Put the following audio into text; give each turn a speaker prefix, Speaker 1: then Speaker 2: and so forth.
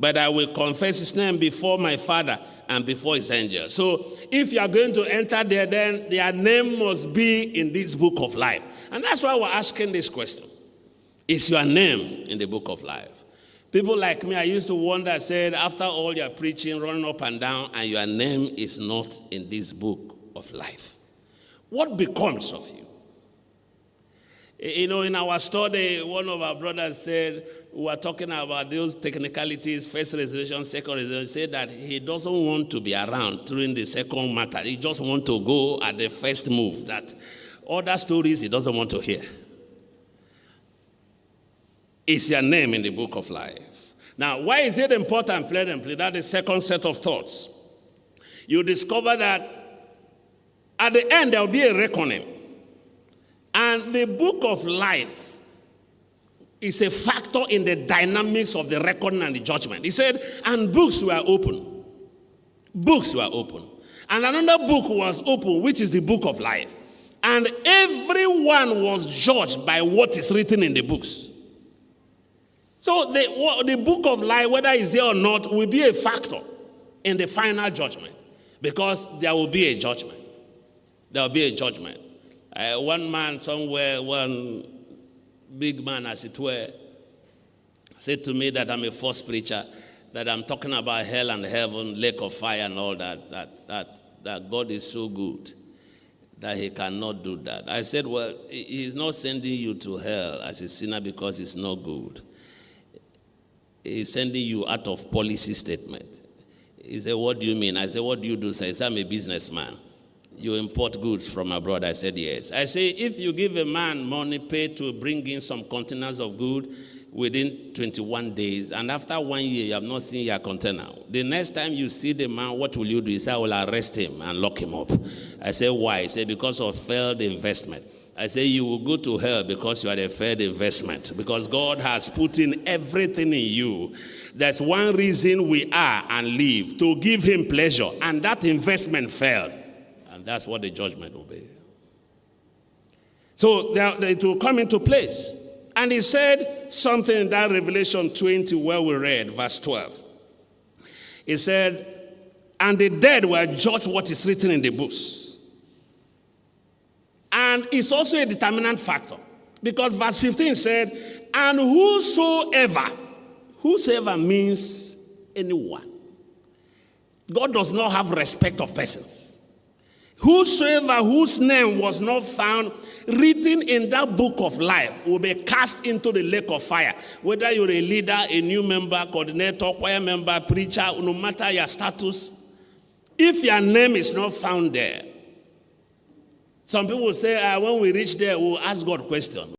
Speaker 1: but I will confess his name before my Father and before his angels. So if you are going to enter there, then their name must be in this book of life. And that's why we're asking this question. Is your name in the book of life? People like me, I used to wonder, said, after all your preaching, running up and down, and your name is not in this book of life, what becomes of you? You know, in our study, one of our brothers said, we were talking about those technicalities, first resurrection, second resurrection, said that he doesn't want to be around during the second matter. He just wants to go at the first move, that other stories he doesn't want to hear. Is your name in the book of life? Now, why is it important, brethren? That's the second set of thoughts. You discover that at the end there will be a reckoning. And the book of life is a factor in the dynamics of the reckoning and the judgment. He said, and books were open. Books were open. And another book was open, which is the book of life. And everyone was judged by what is written in the books. So the book of life, whether it's there or not, will be a factor in the final judgment. Because there will be a judgment. There will be a judgment. One man somewhere, one big man as it were, said to me that I'm a false preacher, that I'm talking about hell and heaven, lake of fire and all that God is so good that he cannot do that. I said, well, he's not sending you to hell as a sinner because it's not good. He's sending you out of policy statement. He said, what do you mean? I said, what do you do? He said, I'm a businessman. You import goods from abroad? I said, yes. I say, if you give a man money paid to bring in some containers of good within 21 days, and after 1 year you have not seen your container, the next time you see the man, what will you do? He said, I will arrest him and lock him up. I said, why? He said, because of failed investment. I say, you will go to hell because you are a failed investment. Because God has put in everything in you. That's one reason we are and live, to give him pleasure. And that investment failed. And that's what the judgment will be. So it will come into place. And he said something in that Revelation 20 where we read, verse 12. He said, and the dead were judged what is written in the books. And it's also a determinant factor. Because verse 15 said, and whosoever means anyone. God does not have respect of persons. Whosoever whose name was not found written in that book of life will be cast into the lake of fire. Whether you're a leader, a new member, coordinator, choir member, preacher, no matter your status, if your name is not found there, some people will say, when we reach there, we'll ask God questions.